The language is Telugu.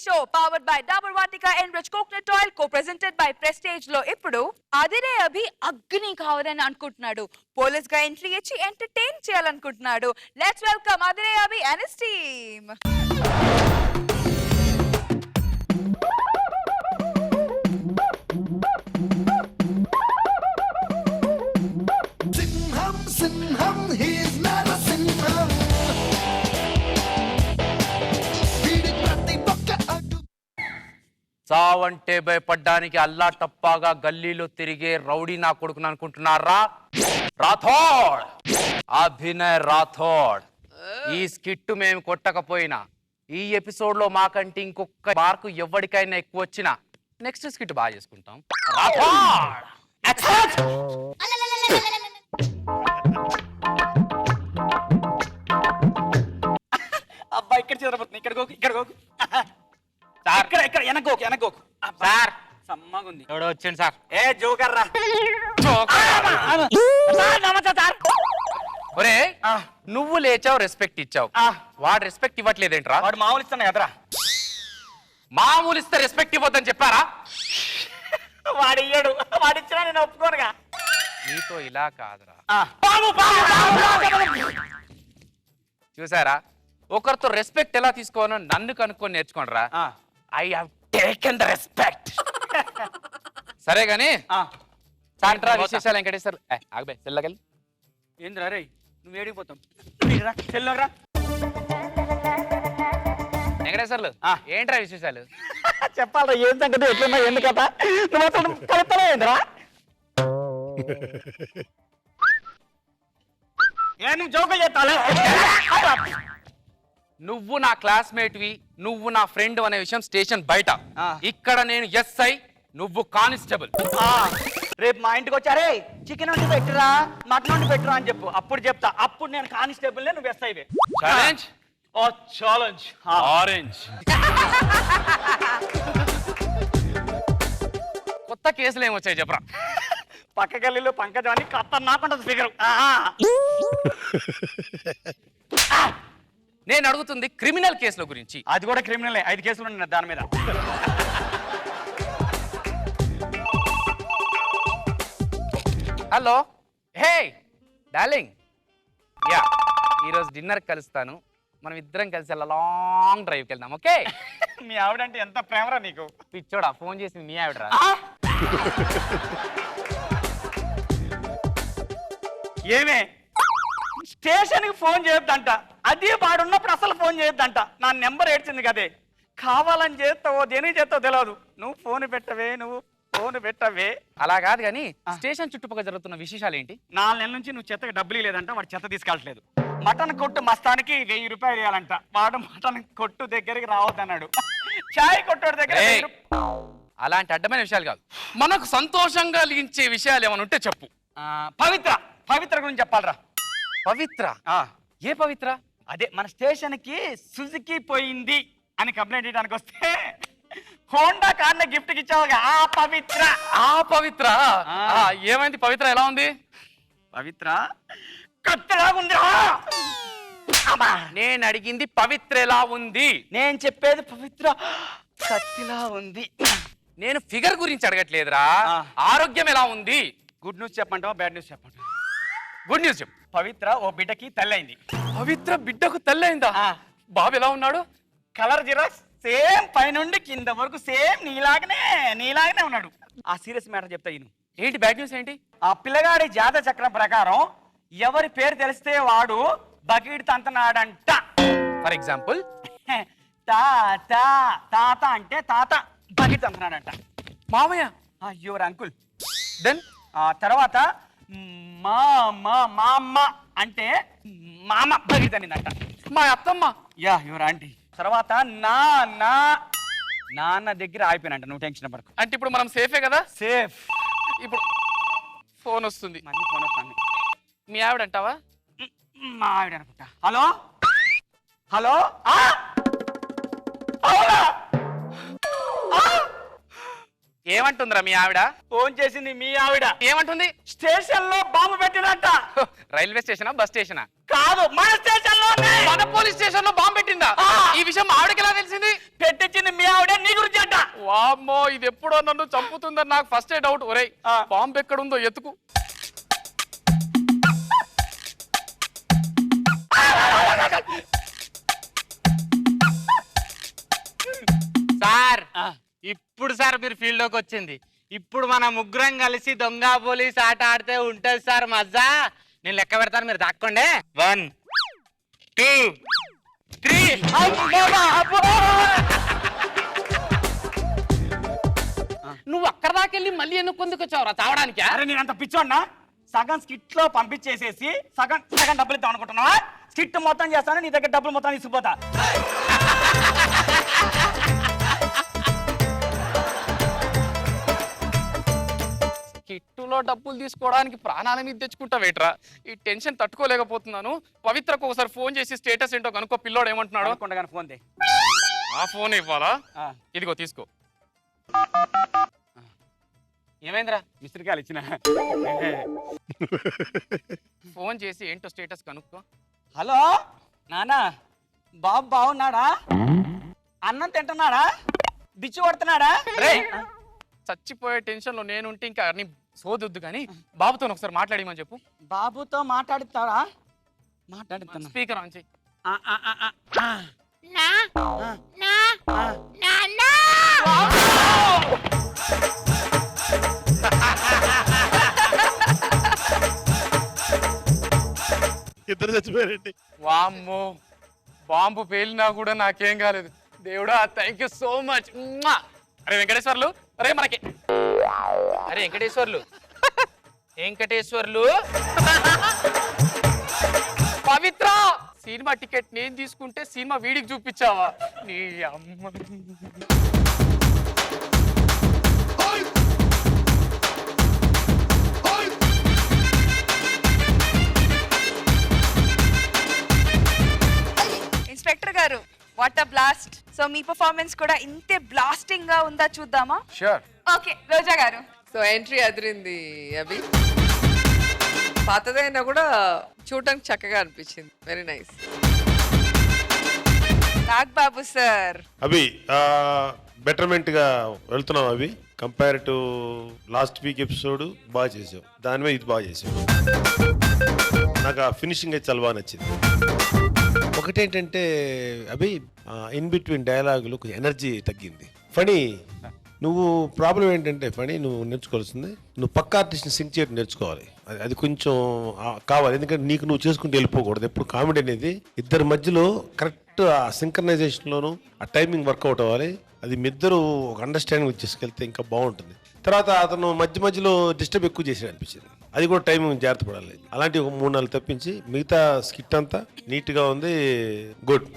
Show powered by Dabur Vatika enrich coconut oil co presented by Prestige లో ఇప్పుడు అదిరే అభి అగ్ని కావాలని అనుకుంటున్నాడు. పోలీస్ గా ఎంట్రీ ఇచ్చి entertain చేయాలనుకుంటున్నాడు. Let's welcome Adhire Abhi and his team. చావంటే భయపడ్డానికి అల్లా టప్పాగా గల్లీలో తిరిగే రౌడీ నా కొడుకుని అనుకుంటున్నారా? రాథోడ్, అభినయ్ రాథోడ్. ఈ స్కిట్ మేము కొట్టకపోయినా ఈ ఎపిసోడ్ లో మాకంటే ఇంకొక మార్కు ఎవరికైనా ఎక్కువ వచ్చినా నెక్స్ట్ స్కిట్ బాగా చేసుకుంటాం. రాథోడ్ అబ్బా ఇక్కడ చదరబోతుంది. ఇక్కడ వెనక్కోకు సార్. సమ్మగుంది. ఎవడో వచ్చింది సార్. ఏ జోకర్ రా. నమస్తే సార్. ఒరే నువ్వు లేచావు, రెస్పెక్ట్ ఇచ్చావు, వాడు రెస్పెక్ట్ ఇవ్వట్లేదేంట్రా? వాడు మామూలు ఇస్తాను కదరా. మామూలు ఇస్తే రెస్పెక్ట్ ఇవ్వద్దని చెప్పారా? వాడు ఇయ్యాడు, వాడు ఇచ్చినా నేను ఒప్పుకోనుగా. నీతో ఇలా కాదురా. చూసారా, ఒకరితో రెస్పెక్ట్ ఎలా తీసుకోవాలో నన్ను కనుక్కొని నేర్చుకోండిరా. I have taken the respect. సరే గాని సాయంత్రం విశేషాలు వెంకటేశ్వర ఆగబే తెల్లగలి. ఏంద్రా రే, నువ్వు ఏడిపోతావు. తెల్లరా వెంకటేశ్వర్లు ఏంట్రా విశేషాలు? చెప్పాలరా ఏం సంగతి, ఎట్లున్నా ఎందుకట నువ్వు కలుపుతావా ఏంద్రా? ఏ నువ్వు జోకులు చేస్తాలే. నువ్వు నా క్లాస్మేట్వి, నువ్వు నా ఫ్రెండ్ అనే విషయం స్టేషన్ బయట. ఇక్కడ నేను ఎస్ఐ, నువ్వు కానిస్టేబుల్. రేపు మా ఇంటికి వచ్చారే చికెన్ వండి పెట్టురా, మటన్ వండి పెట్టురా అని చెప్పు. అప్పుడు చెప్తా. అప్పుడు నేను కానిస్టేబుల్, నువ్వు ఎస్ఐవే. ఛాలెంజ్. ఓ ఛాలెంజ్. ఆరెంజ్. కొత్త కేసులు ఏమొచ్చాయి చెప్పరా? పక్క గల్లీలో పంకజం అని ఖతర్నాకుంటది ఫిగర్. నేను అడుగుతుంది క్రిమినల్ కేసుల గురించి. అది కూడా క్రిమినలే. 5 కేసులు ఉన్నాయి దాని మీద. హలో, హే డార్లింగ్, యా ఈరోజు డిన్నర్ కలుస్తాను. మనం ఇద్దరం కలిసి లాంగ్ డ్రైవ్కి వెళ్దాం, ఓకే? మీ ఆవిడంటే ఎంత ప్రేమరా నీకు. పిచ్చోడా, ఫోన్ చేసింది మీ ఆవిడరా? ఏమే స్టేషన్కి ఫోన్ చేయొద్దంట. అదే వాడున్నప్పుడు అసలు ఫోన్ చేయొద్దంట. నా నెంబర్ ఏడ్చింది కదే. కావాలని చేస్తావో దేనికి చేస్తావో తెలియదు. నువ్వు ఫోన్ పెట్టవే. అలా కాదు కానీ స్టేషన్ చుట్టుపక్కల జరుగుతున్న విశేషాలు ఏంటి? 4 నెలల నుంచి నువ్వు చెత్తకి డబ్బులు లేదంట. వాడు చెత్త తీసుకెళ్ళట్లేదు. మటన్ కొట్టు మస్తానికి 1000 రూపాయలు ఇవ్వాలంట. వాడు మటన్ కొట్టు దగ్గరికి రావద్దన్నాడు. చాయ్ కొట్టు దగ్గర అలాంటి అడ్డమైన విషయాలు కాదు, మనకు సంతోషంగా కలిగించే విషయాలు ఏమైనా ఉంటే చెప్పు. పవిత్ర గురించి చెప్పాలరా. పవిత్ర? ఏ పవిత్ర? అదే మన స్టేషన్ కి సుజుకి పోయింది అని కంప్లైంట్ చేయడానికి వస్తే హోండా కార్ని గిఫ్ట్ కి ఇచ్చావుగా, ఆ పవిత్ర. ఏమైంది? పవిత్ర ఎలా ఉంది? పవిత్ర కత్తిలాగుంది. నేను అడిగింది పవిత్ర ఎలా ఉంది. నేను చెప్పేది పవిత్ర కత్తిలా ఉంది. నేను ఫిగర్ గురించి అడగట్లేదురా, ఆరోగ్యం ఎలా ఉంది. గుడ్ న్యూస్ చెప్పంటావా, బ్యాడ్ న్యూస్ చెప్పంటావా? గుడ్ న్యూస్ చెప్పు. పవిత్ర ఓ బిడ్డకి తల్లైంది. పవిత్ర బిడ్డకు తల్లైందా? బాబు ఎలా ఉన్నాడు? కలర్ జిరాక్స్ సేమ్ పైనుండి కింద వరకు సేమ్ నీలాగనే ఉన్నాడు. ఆ సీరియస్ మ్యాటర్ చెప్తా. ఏంటి బ్యాడ్ న్యూస్ ఏంటి? ఆ పిల్లగాడి జాత చక్రం ప్రకారం ఎవరి పేరు తెలిస్తే వాడు బకెట్ తంతనాడంట. ఫర్ ఎగ్జాంపుల్ తాత అంటే తాత బకెట్ తంతనాడంట. మామయ్య యువర్ అంకుల్. దెన్ తర్వాత మా అమ్మ అంటే మామ బకెట్ తనిందంట. మా అత్తమ్మ. Yeah your aunty. తర్వాత నాన్న దగ్గర ఆగిపోయినంట. నువ్వు టెన్షన్ పడకు. అంటే ఇప్పుడు మనం సేఫే కదా? సేఫ్. ఇప్పుడు ఫోన్ వస్తుంది. మళ్ళీ ఫోన్ వస్తుంది. మీ ఆవిడ అంటావా? మా ఆవిడ అనుకుంటా. హలో ఏమంటుందిరా మీ ఆవిడ? ఫోన్ చేసింది మీ ఆవిడ. ఏమంటుంది? స్టేషన్ లో బాంబు పెట్టినట్ట. రైల్వే స్టేషనా, బస్ స్టేషనా? కాదు, మన స్టేషన్ లో. మన పోలీస్ స్టేషన్ లో బాంబు పెట్టిందా? ఈ విషయం ఆవిడకి ఎలా తెలిసింది? పెట్టించింది మీ వామ్మో ఇది ఎప్పుడో నన్ను చంపుతుందని నాకు ఫస్ట్ డౌట్. ఒరేయ్ బాంబు ఎక్కడుందో ఎతుకు. సార్ ఇప్పుడు సార్ మీరు ఫీల్డ్ లోకి వచ్చింది. ఇప్పుడు మన ముగ్గురం కలిసి దొంగ పోలీస్ ఆట ఆడితే ఉంటది సార్ మజా. నేను లెక్క పెడతాను, మీరు దాక్కోండి. 1 2 3. నువ్వు అక్కడ దాకెళ్ళి మళ్ళీ ఎందుకు పొందుకు వచ్చావురా తావడానికి? అరే నేను అంత పిచ్చోడ్నా? సగం స్కిట్ లో పంపించేసేసి సగం సగం డబ్బులు ఇద్దాం అనుకుంటున్నావా? స్కిట్ మొత్తం చేస్తాను, నీ దగ్గర డబ్బులు మొత్తం తీసుకుపోతా. కిట్టులో డబ్బులు తీసుకోవడానికి ప్రాణాల మీద తెచ్చుకుంటావేట్రా? ఈ టెన్షన్ తట్టుకోలేకపోతున్నాను. పవిత్రకు ఒకసారి ఫోన్ చేసి స్టేటస్ ఏంటో కనుక్కో. పిల్లోడు ఏమంటున్నాడు? అనుకుంటా ఫోన్ దే. ఆ ఫోన్ ఇవ్వాలా? ఇదిగో తీసుకో. ఏమైందిరా? మిస్టర్ కాల్ ఇచ్చిన. ఫోన్ చేసి ఏంటో స్టేటస్ కనుక్కో. హలో నానా, బాబు బాగున్నాడా? అన్నం తింటున్నాడా? బిచ్చు కొడుతున్నాడా? చచ్చిపోయే టెన్షన్ లో నేనుంటే ఇంకా నీ సోదొద్దు కానీ బాబుతో ఒకసారి మాట్లాడమని చెప్పు. బాబుతో మాట్లాడుతాడా? మాట్లాడుతున్నా. స్పీకర్ ఆన్ చెయ్యి. ఇద్దరు చచ్చిపోయారండి. వామ్మో బాంబు పేలినా కూడా నాకేం కాలేదు. దేవుడా థ్యాంక్ యూ సో మచ్. అరే వెంకటేశ్వర్లు, అరే మనకి అరే వెంకటేశ్వర్లు వెంకటేశ్వర్లు పవిత్ర సినిమా టికెట్ నేను తీసుకుంటే సినిమా వీడికి చూపించావా? నీ అమ్మ. ఇన్స్పెక్టర్ గారు, what a blast. So me performance కూడా ఇంతే బ్లాస్టింగ్ గా ఉందా చూద్దామా? షూర్. ఓకే రోజా గారు. సో ఎంట్రీ అదిరింది అభి. పాతదైనా కూడా చూడటానికి చక్కగా అనిపించింది. Very nice. Nag Babu sir. అవి బెటర్మెంట్ గా వెళ్తున్నాం. అవి compare to last week episode బాగా చేసావు, దాని మీద ఇది బాగా చేసావు. నాకు ఆ ఫినిషింగ్ అయితే చాలా బాగా నచ్చింది. ఒకటేంటంటే అభి ఇన్ బిట్వీన్ డైలాగులు కొంచెం ఎనర్జీ తగ్గింది. ఫణి నువ్వు ప్రాబ్లం ఏంటంటే ఫణి నువ్వు నేర్చుకోవాల్సింది, నువ్వు పక్క ఆర్టిస్ట్ని సింక్ చేయడం నేర్చుకోవాలి. అది కొంచెం కావాలి. ఎందుకంటే నీకు నువ్వు చేసుకుంటూ వెళ్ళిపోకూడదు. ఎప్పుడు కామెడీ అనేది ఇద్దరి మధ్యలో కరెక్ట్ ఆ సింక్రనైజేషన్లోను ఆ టైమింగ్ వర్కౌట్ అవ్వాలి. అది మీ ఇద్దరు ఒక అండర్స్టాండింగ్ చేసుకెళ్తే ఇంకా బాగుంటుంది. తర్వాత అతను మధ్య మధ్యలో డిస్టర్బ్ ఎక్కువ చేసాడు అనిపించింది. అది కూడా టైమింగ్ జాగ్రత్త పడాలి. అలాంటి ఒక 3 4 తప్పించి మిగతా స్కిట్ అంతా నీట్గా ఉంది. గుడ్.